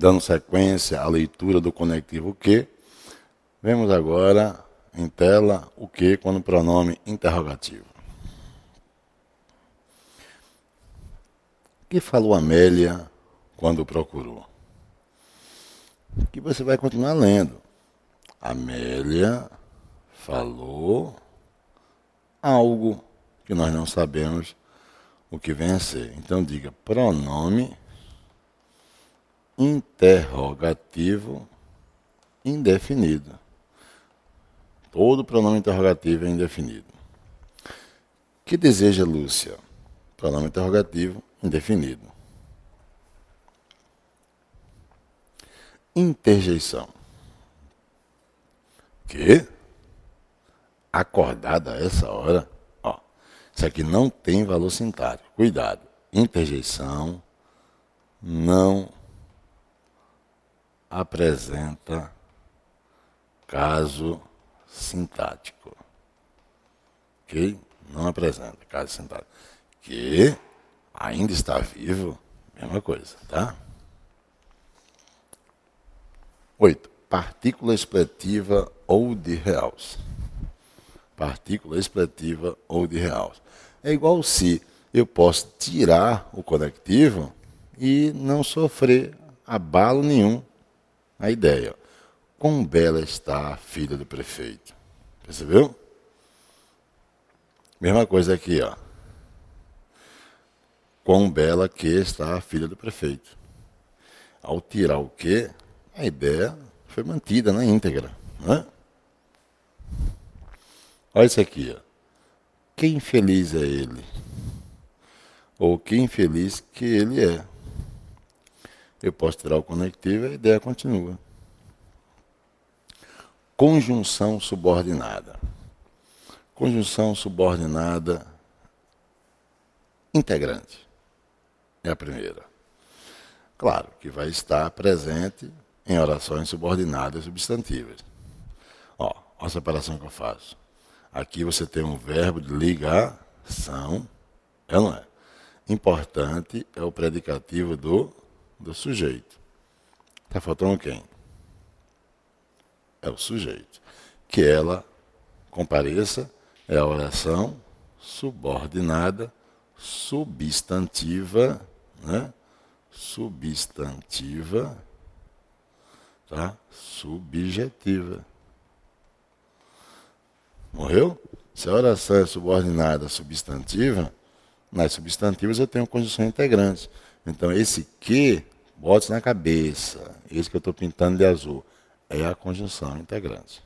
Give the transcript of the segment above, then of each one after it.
Dando sequência à leitura do conectivo que, vemos agora em tela o que quando pronome interrogativo. O que falou Amélia quando procurou? Que você vai continuar lendo. Amélia falou algo que nós não sabemos o que vem a ser. Então diga pronome interrogativo indefinido. Todo pronome interrogativo é indefinido. Que deseja Lúcia? Pronome interrogativo indefinido. Interjeição. Que? Acordada a essa hora? Ó, isso aqui não tem valor sintático. Cuidado. Interjeição não apresenta caso sintático. Ok? Não apresenta caso sintático. Que ainda está vivo, mesma coisa, tá? 8. Partícula expletiva ou de realce. Partícula expletiva ou de realce. É igual se eu posso tirar o conectivo e não sofrer abalo nenhum. A ideia. Quão bela está a filha do prefeito. Percebeu? Mesma coisa aqui, ó. Quão bela que está a filha do prefeito. Ao tirar o que, a ideia foi mantida na íntegra. Né? Olha isso aqui. Ó. Que infeliz é ele. Ou que infeliz que ele é. Eu posso tirar o conectivo e a ideia continua. Conjunção subordinada. Conjunção subordinada integrante. É a primeira. Claro que vai estar presente em orações subordinadas substantivas. Ó a separação que eu faço. Aqui você tem um verbo de ligação, é ou não é? Importante é o predicativo do sujeito. Está faltando quem? É o sujeito. Que ela compareça é a oração subordinada, substantiva, né? Substantiva, tá? Subjetiva. Morreu? Se a oração é subordinada substantiva, nas substantivas eu tenho conjunção integrante. Então esse que, bote na cabeça, esse que eu estou pintando de azul, é a conjunção integrante.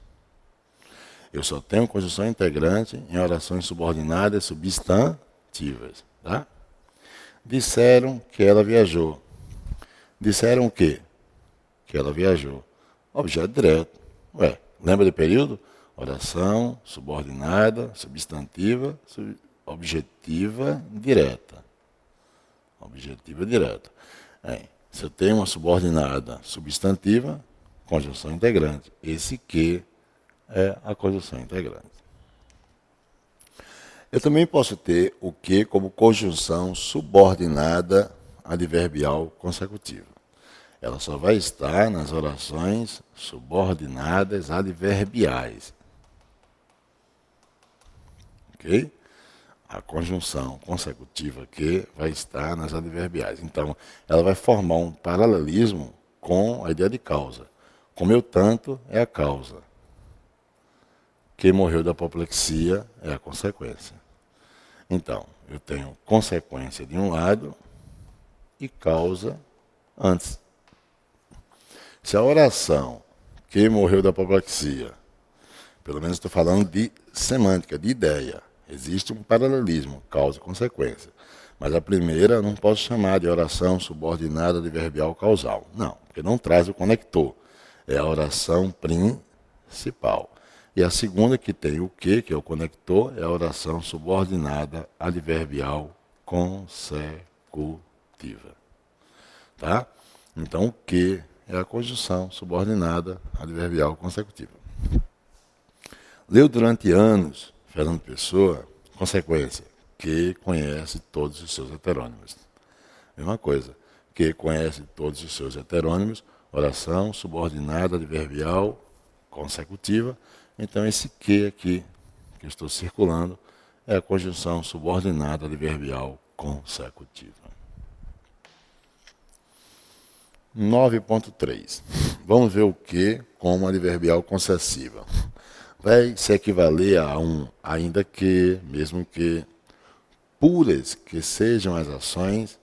Eu só tenho conjunção integrante em orações subordinadas substantivas. Tá? Disseram que ela viajou. Disseram o quê? Que ela viajou. Objeto direto. Ué, lembra do período? Oração subordinada, substantiva, objetiva direta. Objetiva direta. Se eu tenho uma subordinada substantiva, conjunção integrante. Esse que é a conjunção integrante. Eu também posso ter o que como conjunção subordinada adverbial consecutiva. Ela só vai estar nas orações subordinadas adverbiais. Ok? A conjunção consecutiva que vai estar nas adverbiais. Então, ela vai formar um paralelismo com a ideia de causa. Comeu tanto é a causa. Quem morreu da apoplexia é a consequência. Então, eu tenho consequência de um lado e causa antes. Se a oração, quem morreu da apoplexia, pelo menos estou falando de semântica, de ideia, existe um paralelismo, causa e consequência. Mas a primeira eu não posso chamar de oração subordinada adverbial causal. Não, porque não traz o conector. É a oração principal. E a segunda, que tem o que é o conector, é a oração subordinada adverbial consecutiva. Tá? Então, o que é a conjunção subordinada adverbial consecutiva. Leu durante anos Fernando Pessoa, consequência, que conhece todos os seus heterônimos. Mesma coisa. que conhece todos os seus heterônimos, oração subordinada adverbial consecutiva. Então esse que aqui, que eu estou circulando, é a conjunção subordinada adverbial consecutiva. 9.3. Vamos ver o que como adverbial concessiva. Vai se equivaler a um ainda que, mesmo que, puras que sejam as ações,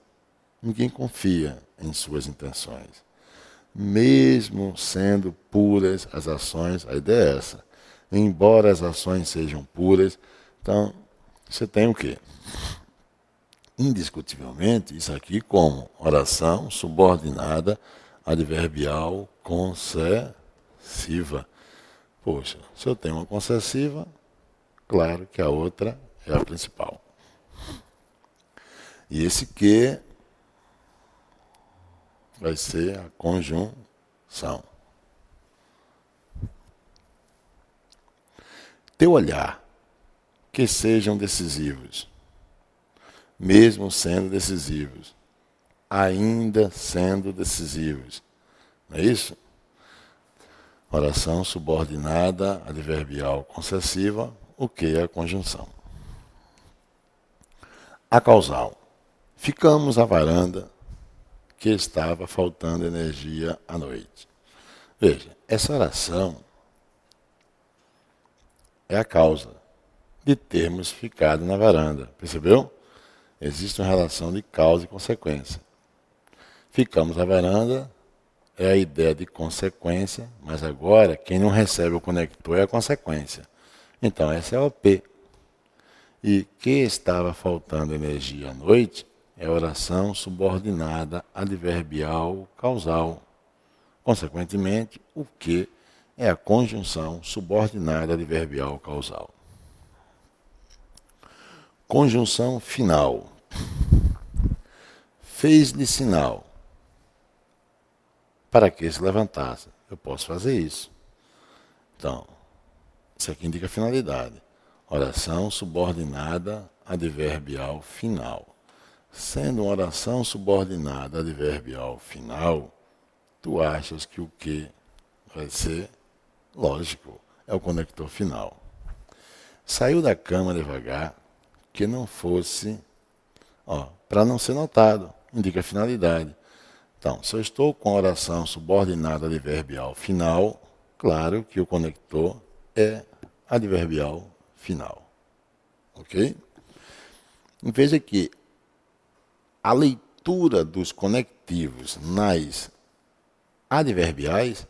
ninguém confia em suas intenções. Mesmo sendo puras as ações, a ideia é essa. Embora as ações sejam puras, então você tem o quê? Indiscutivelmente, isso aqui como oração subordinada adverbial concessiva. Poxa, se eu tenho uma concessiva, claro que a outra é a principal. E esse que vai ser a conjunção. Teu olhar, que sejam decisivos, mesmo sendo decisivos, ainda sendo decisivos. Não é isso? Oração subordinada adverbial concessiva, o que é a conjunção. A causal. Ficamos à varanda que estava faltando energia à noite. Veja, essa oração é a causa de termos ficado na varanda. Percebeu? Existe uma relação de causa e consequência. Ficamos à varanda é a ideia de consequência, mas agora quem não recebe o conector é a consequência. Então essa é a OP. E que estava faltando energia à noite é a oração subordinada adverbial causal. Consequentemente, o que é a conjunção subordinada adverbial causal. Conjunção final. Fez-lhe sinal para que se levantasse. Eu posso fazer isso. Então, isso aqui indica finalidade. Oração subordinada adverbial final. Sendo uma oração subordinada adverbial final, tu achas que o que vai ser lógico, é o conector final. Saiu da cama devagar, que não fosse, para não ser notado, indica finalidade. Então, se eu estou com a oração subordinada adverbial final, claro que o conector é adverbial final. Ok? Veja que a leitura dos conectivos nas adverbiais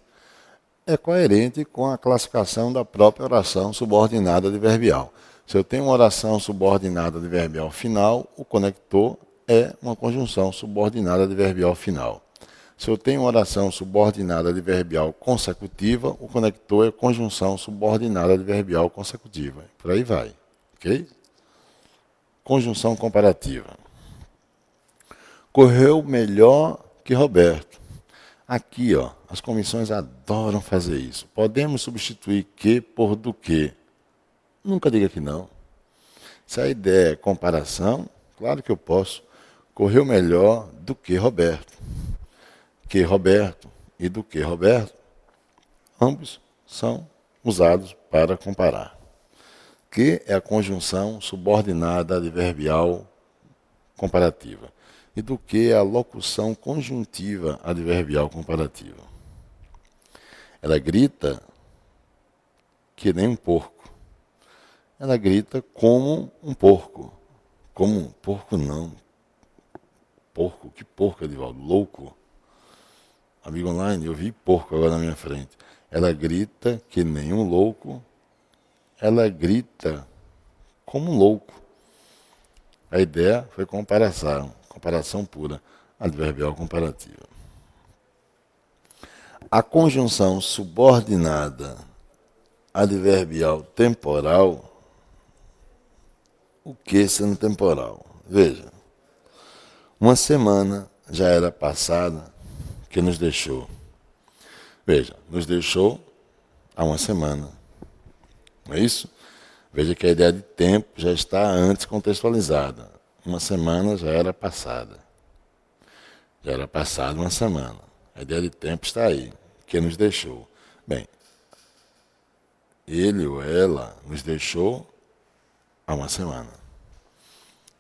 é coerente com a classificação da própria oração subordinada adverbial. Se eu tenho uma oração subordinada adverbial final, o conector é uma conjunção subordinada adverbial final. Se eu tenho uma oração subordinada adverbial consecutiva, o conector é conjunção subordinada adverbial consecutiva. Por aí vai. Ok? Conjunção comparativa. Correu melhor que Roberto. Aqui, as comissões adoram fazer isso. Podemos substituir que por do que? Nunca diga que não. Se a ideia é comparação, claro que eu posso. Correu melhor do que Roberto. Que Roberto e do que Roberto, ambos são usados para comparar. Que é a conjunção subordinada adverbial comparativa. E do que é a locução conjuntiva adverbial comparativa. Ela grita que nem um porco. Ela grita como um porco. Como um porco não. Porco? Que porco, Edivaldo? Louco. Amigo online, eu vi porco agora na minha frente. Ela grita que nem um louco. Ela grita como um louco. A ideia foi comparação pura, adverbial comparativa. A conjunção subordinada adverbial temporal, o que sendo temporal? Veja, uma semana já era passada que nos deixou. Veja, nos deixou há uma semana. Não é isso? Veja que a ideia de tempo já está antes contextualizada. Uma semana já era passada. Já era passada uma semana. A ideia de tempo está aí. Que nos deixou. Bem, ele ou ela nos deixou há uma semana.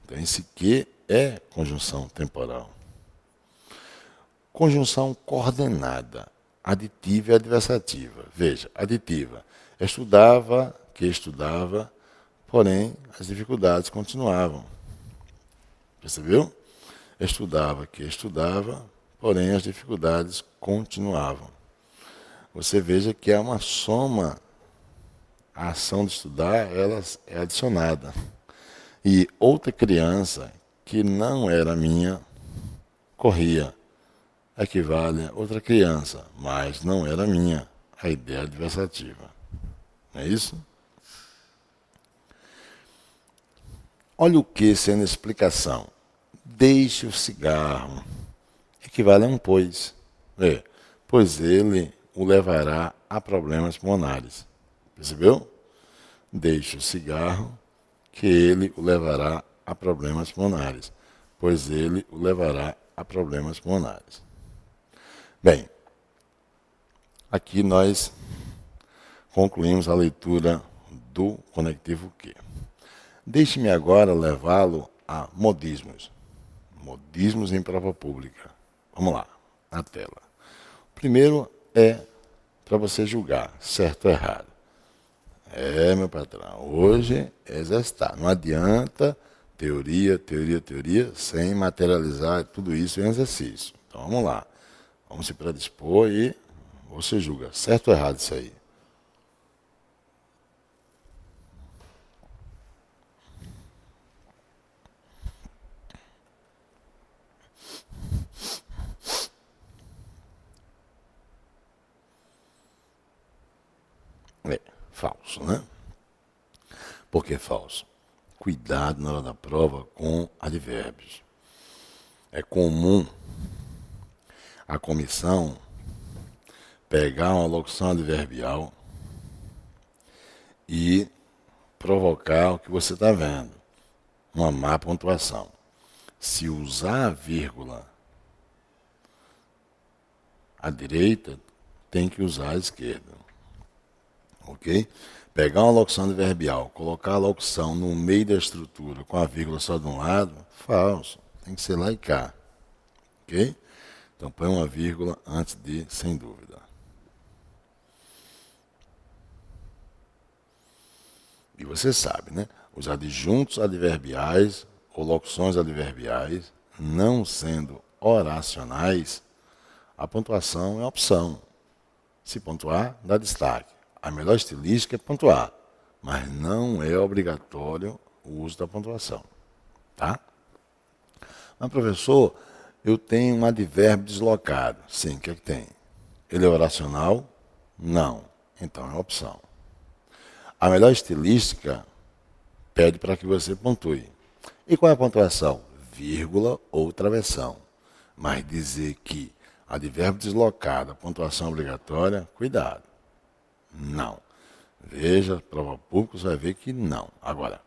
Então, esse que é conjunção temporal. Conjunção coordenada, aditiva e adversativa. Veja, aditiva. Estudava, que estudava, porém as dificuldades continuavam. Percebeu? Estudava, que estudava, porém as dificuldades continuavam. Você veja que é uma soma, a ação de estudar, ela é adicionada. E outra criança, que não era minha, corria. Equivale a outra criança, mas não era minha, a ideia adversativa. Não é isso? Olha o que sendo explicação. Deixe o cigarro. Equivale a um pois. Pois ele o levará a problemas pulmonares. Percebeu? Deixe o cigarro, que ele o levará a problemas pulmonares. Pois ele o levará a problemas pulmonares. Bem, aqui nós concluímos a leitura do conectivo que. Deixe-me agora levá-lo a modismos. Modismos em prova pública. Vamos lá, na tela. O primeiro é para você julgar, certo ou errado. Meu patrão, hoje é exercitar. Não adianta teoria, sem materializar tudo isso em exercício. Então vamos lá. Vamos se predispor e você julga, certo ou errado isso aí? Falso, né? Por que falso? Cuidado na hora da prova com advérbios. É comum a comissão pegar uma locução adverbial e provocar o que você está vendo, uma má pontuação. Se usar a vírgula à direita, tem que usar à esquerda. Ok? Pegar uma locução adverbial, colocar a locução no meio da estrutura com a vírgula só de um lado, falso. Tem que ser lá e cá. Ok? Então põe uma vírgula antes de, sem dúvida. E você sabe, né? Os adjuntos adverbiais ou locuções adverbiais, não sendo oracionais, a pontuação é opção. Se pontuar, dá destaque. A melhor estilística é pontuar, mas não é obrigatório o uso da pontuação. Tá? Mas, professor, eu tenho um advérbio deslocado. Sim, o que é que tem? Ele é oracional? Não. Então é opção. A melhor estilística pede para que você pontue. E qual é a pontuação? Vírgula ou travessão. Mas dizer que advérbio deslocado, a pontuação obrigatória, cuidado. Não. Veja, prova pública, você vai ver que não. Agora,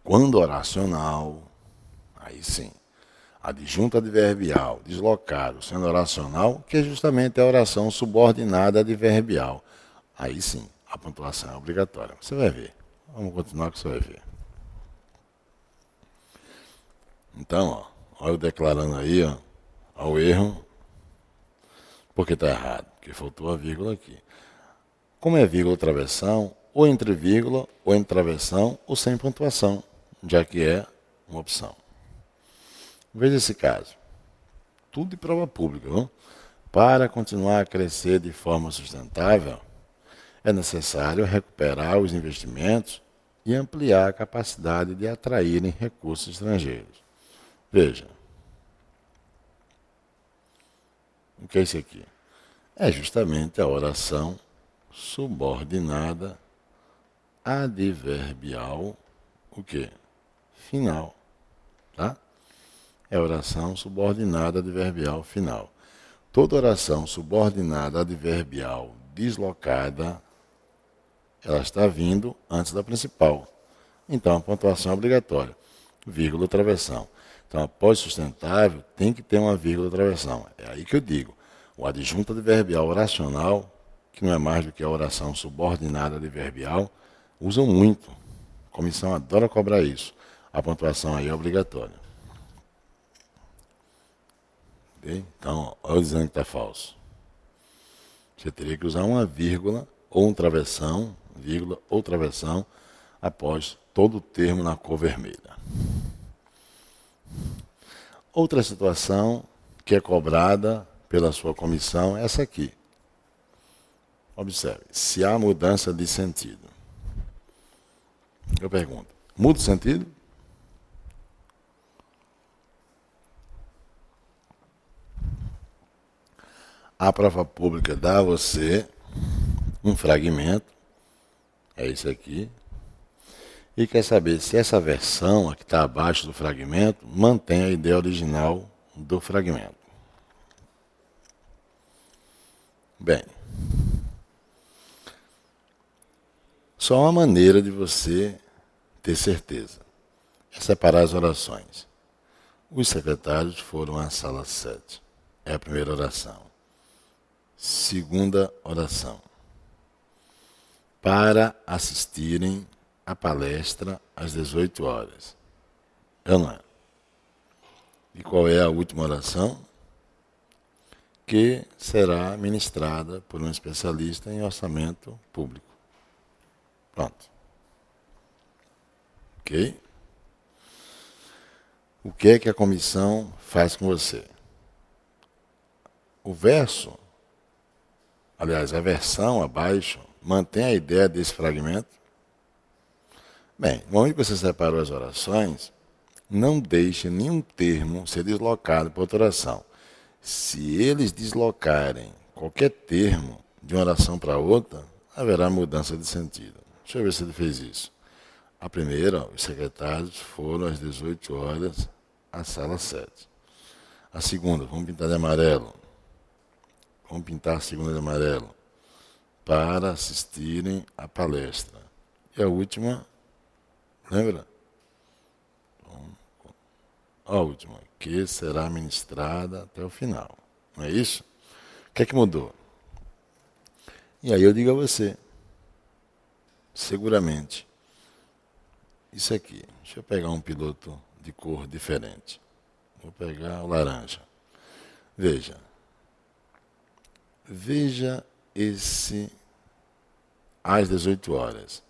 quando oracional, aí sim. Adjunto adverbial, deslocado, sendo oracional, que é justamente a oração subordinada adverbial. Aí sim, a pontuação é obrigatória. Você vai ver. Vamos continuar que você vai ver. Então, olha eu declarando aí, ao erro, porque está errado, porque faltou a vírgula aqui. Como é vírgula ou travessão, ou entre vírgula, ou entre travessão, ou sem pontuação, já que é uma opção. Veja esse caso. Tudo de prova pública. Viu? Para continuar a crescer de forma sustentável, é necessário recuperar os investimentos e ampliar a capacidade de atraírem recursos estrangeiros. Veja. O que é isso aqui? É justamente a oração subordinada adverbial, o quê? Final. Tá? É oração subordinada adverbial final. Toda oração subordinada adverbial deslocada, ela está vindo antes da principal. Então, a pontuação é obrigatória. Vírgula, travessão. Então, após sustentável, tem que ter uma vírgula de travessão. É aí que eu digo. O adjunto adverbial oracional, que não é mais do que a oração subordinada adverbial, usam muito. A comissão adora cobrar isso. A pontuação aí é obrigatória. Okay? Então, olha eu dizendo que está falso. Você teria que usar uma vírgula ou um travessão, vírgula ou travessão, após todo o termo na cor vermelha. Outra situação que é cobrada pela sua comissão é essa aqui. Observe, se há mudança de sentido. Eu pergunto, muda o sentido? A prova pública dá a você um fragmento, é esse aqui, e quer saber se essa versão, a que está abaixo do fragmento, mantém a ideia original do fragmento. Bem, só uma maneira de você ter certeza é separar as orações. Os secretários foram à sala 7. É a primeira oração. Segunda oração. Para assistirem à palestra às 18 horas. É ou não é? E qual é a última oração? Que será ministrada por um especialista em orçamento público. Pronto. Ok? O que é que a comissão faz com você? O verso, aliás, a versão abaixo, mantém a ideia desse fragmento? Bem, no momento que você separou as orações, não deixe nenhum termo ser deslocado para outra oração. Se eles deslocarem qualquer termo de uma oração para outra, haverá mudança de sentido. Deixa eu ver se ele fez isso. A primeira, os secretários foram às 18 horas à sala 7. A segunda, vamos pintar de amarelo. Vamos pintar a segunda de amarelo. Para assistirem à palestra. E a última, lembra? A última, que será ministrada até o final. Não é isso? O que é que mudou? E aí eu digo a você, seguramente, isso aqui, deixa eu pegar um piloto de cor diferente. Vou pegar o laranja. Veja esse às 18 horas.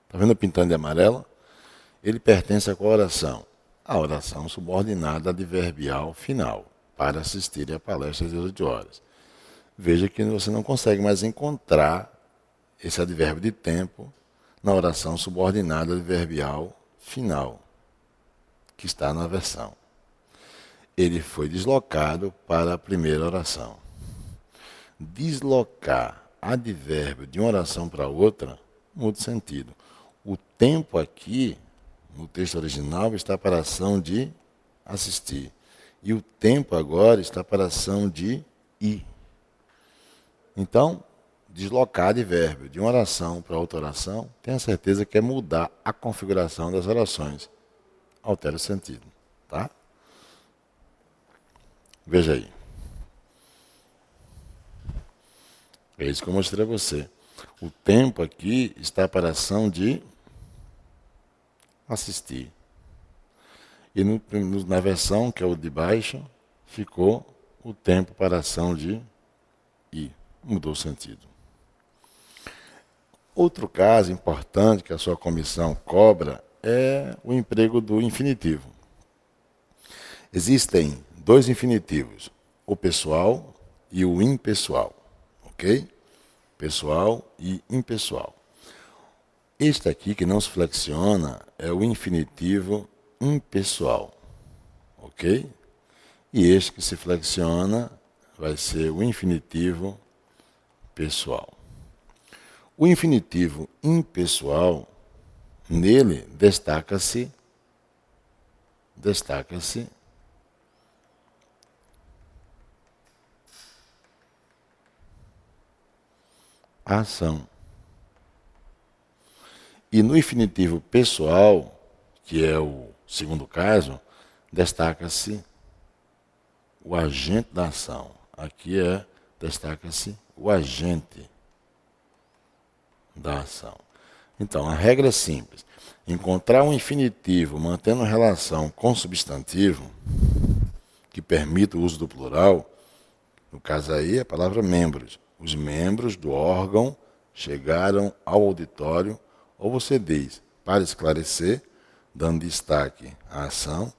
Está vendo pintando de amarelo? Ele pertence a qual oração? A oração subordinada adverbial final, para assistir à palestra às 18 horas. Veja que você não consegue mais encontrar esse advérbio de tempo na oração subordinada adverbial final, que está na versão. Ele foi deslocado para a primeira oração. Deslocar advérbio de uma oração para outra muda o sentido. O tempo aqui, no texto original, está para a ação de assistir. E o tempo agora está para a ação de ir. Então, deslocar advérbio de uma oração para outra oração, tenha certeza que é mudar a configuração das orações. Altera o sentido. Tá? Veja aí. É isso que eu mostrei a você. O tempo aqui está para a ação de assistir. E na versão, que é o de baixo, ficou o tempo para a ação de ir. Mudou o sentido. Outro caso importante que a sua comissão cobra é o emprego do infinitivo. Existem dois infinitivos, o pessoal e o impessoal. Ok? Pessoal e impessoal. Este aqui que não se flexiona é o infinitivo impessoal. Ok? E este que se flexiona vai ser o infinitivo pessoal. O infinitivo impessoal, nele destaca-se a ação. E no infinitivo pessoal, que é o segundo caso, destaca-se o agente da ação. Aqui destaca-se o agente da ação. Então, a regra é simples. Encontrar um infinitivo mantendo relação com o substantivo, que permita o uso do plural, no caso aí, a palavra membros. Os membros do órgão chegaram ao auditório, ou você diz, para esclarecer, dando destaque à ação,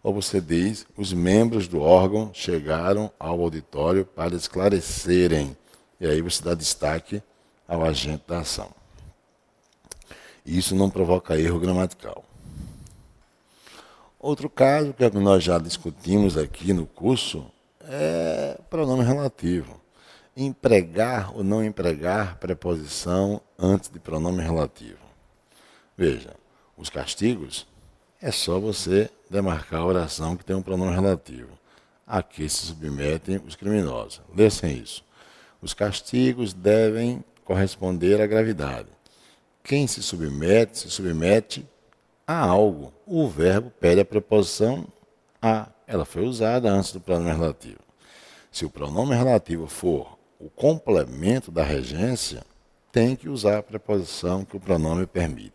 ou você diz, os membros do órgão chegaram ao auditório para esclarecerem. E aí você dá destaque ao agente da ação. Isso não provoca erro gramatical. Outro caso que nós já discutimos aqui no curso é pronome relativo. Empregar ou não empregar preposição antes de pronome relativo. Veja, os castigos é só você demarcar a oração que tem um pronome relativo. A que se submetem os criminosos. Lessem isso. Os castigos devem corresponder à gravidade. Quem se submete a algo. O verbo pede a preposição a. Ela foi usada antes do pronome relativo. Se o pronome relativo for o complemento da regência, tem que usar a preposição que o pronome permite.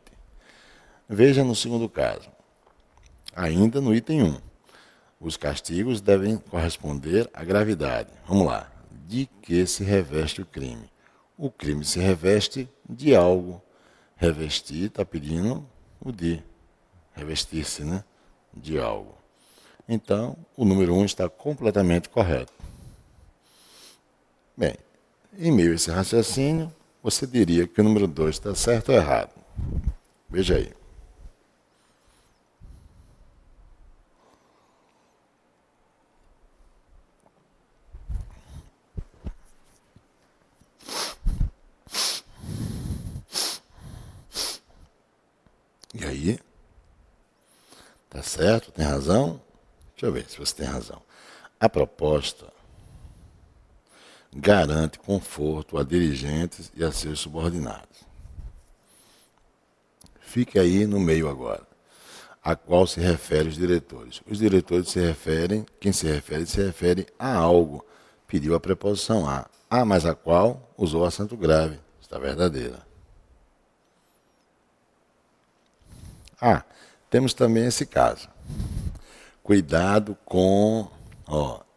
Veja no segundo caso. Ainda no item 1. Os castigos devem corresponder à gravidade. Vamos lá. De que se reveste o crime? O crime se reveste de algo. Revestir está pedindo o de. Revestir-se, né? De algo. Então, o número 1 está completamente correto. Bem, em meio a esse raciocínio, você diria que o número 2 está certo ou errado? Veja aí. E aí? Tá certo? Tem razão? Deixa eu ver se você tem razão. A proposta garante conforto a dirigentes e a seus subordinados. Fique aí no meio agora. A qual se refere os diretores? Os diretores quem se refere a algo. Pediu a preposição a. A mais a qual usou acento grave. Está verdadeira. Temos também esse caso. Cuidado com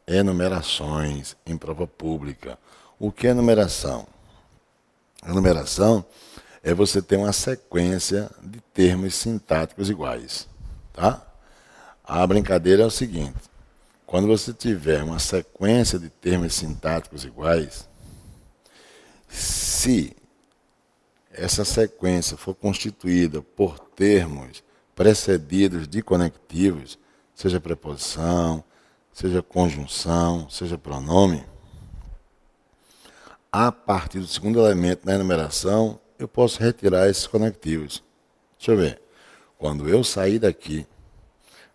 enumerações em prova pública. O que é enumeração? Enumeração é você ter uma sequência de termos sintáticos iguais. Tá? A brincadeira é o seguinte. Quando você tiver uma sequência de termos sintáticos iguais, se essa sequência for constituída por termos precedidos de conectivos, seja preposição, seja conjunção, seja pronome, a partir do segundo elemento na enumeração, eu posso retirar esses conectivos. Deixa eu ver. Quando eu sair daqui,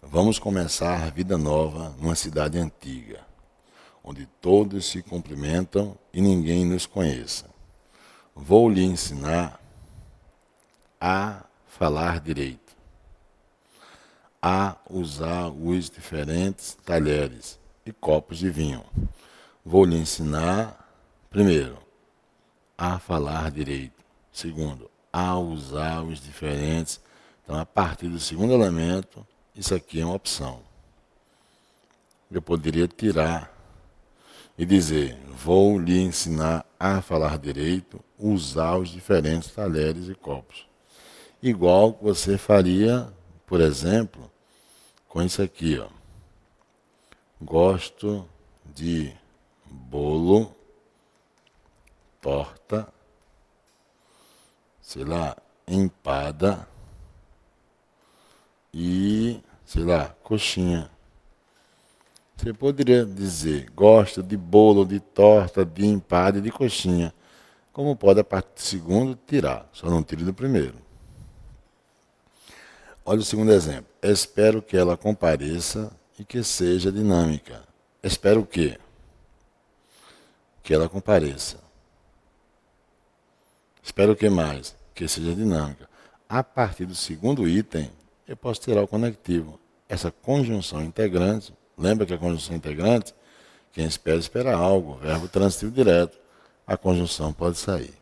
vamos começar a vida nova numa cidade antiga, onde todos se cumprimentam e ninguém nos conheça. Vou lhe ensinar a falar direito, a usar os diferentes talheres e copos de vinho. Vou lhe ensinar, primeiro, a falar direito. Segundo, a usar os diferentes. Então, a partir do segundo elemento, isso aqui é uma opção. Eu poderia tirar e dizer, vou lhe ensinar a falar direito, usar os diferentes talheres e copos. Igual que você faria, por exemplo, com isso aqui, ó. Gosto de bolo, torta, sei lá, empada e, sei lá, coxinha. Você poderia dizer, gosto de bolo, de torta, de empada e de coxinha. Como pode, a partir do segundo, tirar. Só não tire do primeiro. Olha o segundo exemplo. Espero que ela compareça e que seja dinâmica. Espero o quê? Que ela compareça. Espero o que mais? Que seja dinâmica. A partir do segundo item, eu posso tirar o conectivo. essa conjunção integrante, lembra que a conjunção integrante, quem espera algo, verbo transitivo direto, a conjunção pode sair.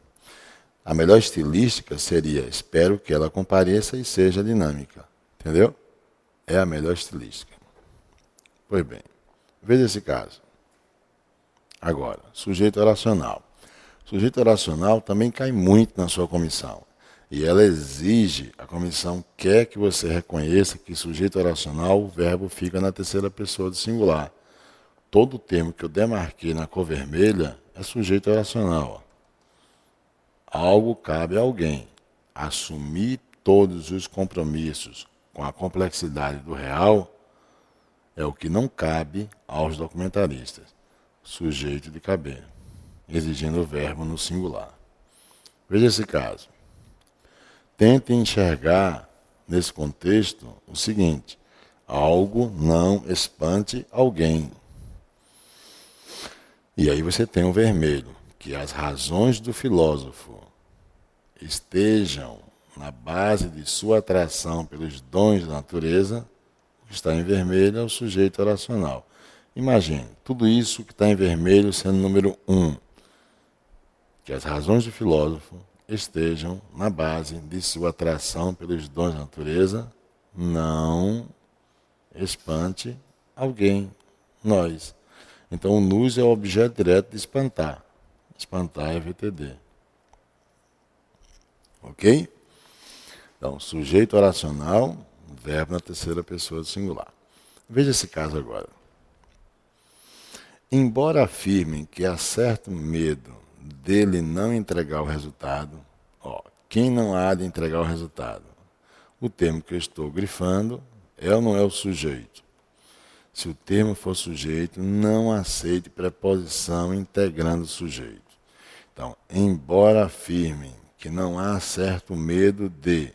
A melhor estilística seria, espero que ela compareça e seja dinâmica. Entendeu? É a melhor estilística. Pois bem, veja esse caso. Agora, sujeito oracional. Sujeito oracional também cai muito na sua comissão. E ela exige, a comissão quer que você reconheça que sujeito oracional, o verbo fica na terceira pessoa do singular. Todo termo que eu demarquei na cor vermelha é sujeito oracional. Algo cabe a alguém. Assumir todos os compromissos com a complexidade do real é o que não cabe aos documentaristas. Sujeito de caber, exigindo o verbo no singular. Veja esse caso. Tente enxergar, nesse contexto, o seguinte: algo não espante alguém. E aí você tem o vermelho, que as razões do filósofo estejam na base de sua atração pelos dons da natureza. O que está em vermelho é o sujeito oracional. Imagine, tudo isso que está em vermelho sendo número 1, que as razões do filósofo estejam na base de sua atração pelos dons da natureza, não espante alguém, nós. Então o nous é o objeto direto de espantar. Espantar é VTD. Ok? Então, sujeito oracional, verbo na terceira pessoa do singular. Veja esse caso agora. Embora afirmem que há certo medo dele não entregar o resultado, quem não há de entregar o resultado? O termo que eu estou grifando é ou não é o sujeito? Se o termo for sujeito, não aceite preposição integrando o sujeito. Então, embora afirmem que não há certo medo de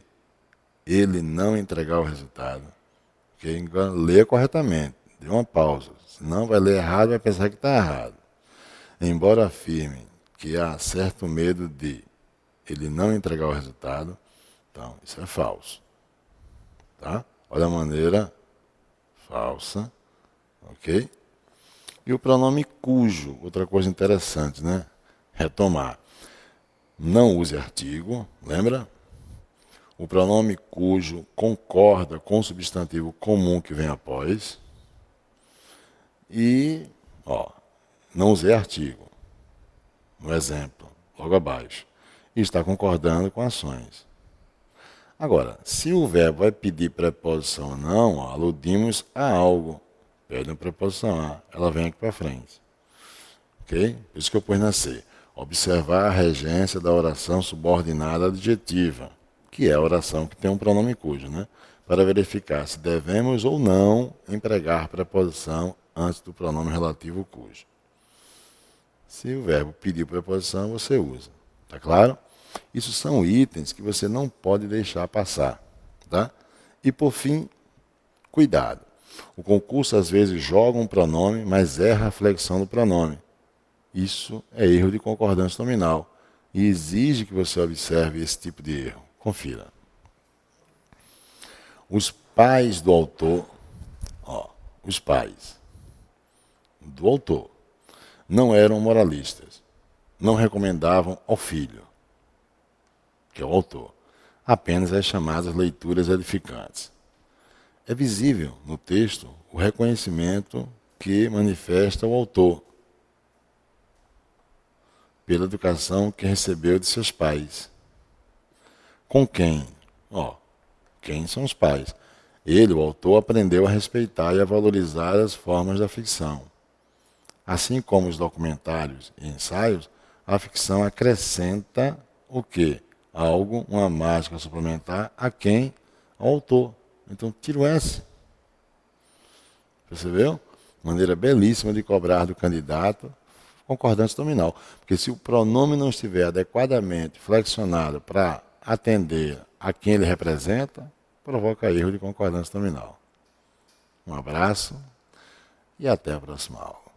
ele não entregar o resultado, okay? Leia corretamente, dê uma pausa, senão vai ler errado e vai pensar que está errado. Embora afirmem que há certo medo de ele não entregar o resultado, então isso é falso. Tá? Olha a maneira falsa, ok? E o pronome cujo, outra coisa interessante, né? Retomar. Não use artigo, lembra? O pronome cujo concorda com o substantivo comum que vem após. E, não usei artigo, no exemplo, logo abaixo. E está concordando com ações. Agora, se o verbo vai pedir preposição ou não, aludimos a algo. Pede uma preposição a, ela vem aqui para frente. Ok? Por isso que eu pus na C. Observar a regência da oração subordinada adjetiva, que é a oração que tem um pronome cujo, né? Para verificar se devemos ou não empregar preposição antes do pronome relativo cujo. Se o verbo pedir preposição, você usa. Tá claro? Isso são itens que você não pode deixar passar. Tá? E por fim, cuidado. O concurso às vezes joga um pronome, mas erra a flexão do pronome. Isso é erro de concordância nominal e exige que você observe esse tipo de erro. Confira. Os pais do autor, os pais do autor não eram moralistas, não recomendavam ao filho, que é o autor, apenas as chamadas leituras edificantes. É visível no texto o reconhecimento que manifesta o autor pela educação que recebeu de seus pais. Com quem? Quem são os pais? Ele, o autor, aprendeu a respeitar e a valorizar as formas da ficção. Assim como os documentários e ensaios, a ficção acrescenta o quê? Algo, uma mágica suplementar a quem? Ao autor. Então, tira o S. Percebeu? Maneira belíssima de cobrar do candidato concordância nominal. Porque se o pronome não estiver adequadamente flexionado para atender a quem ele representa, provoca erro de concordância nominal. Um abraço e até a próxima aula.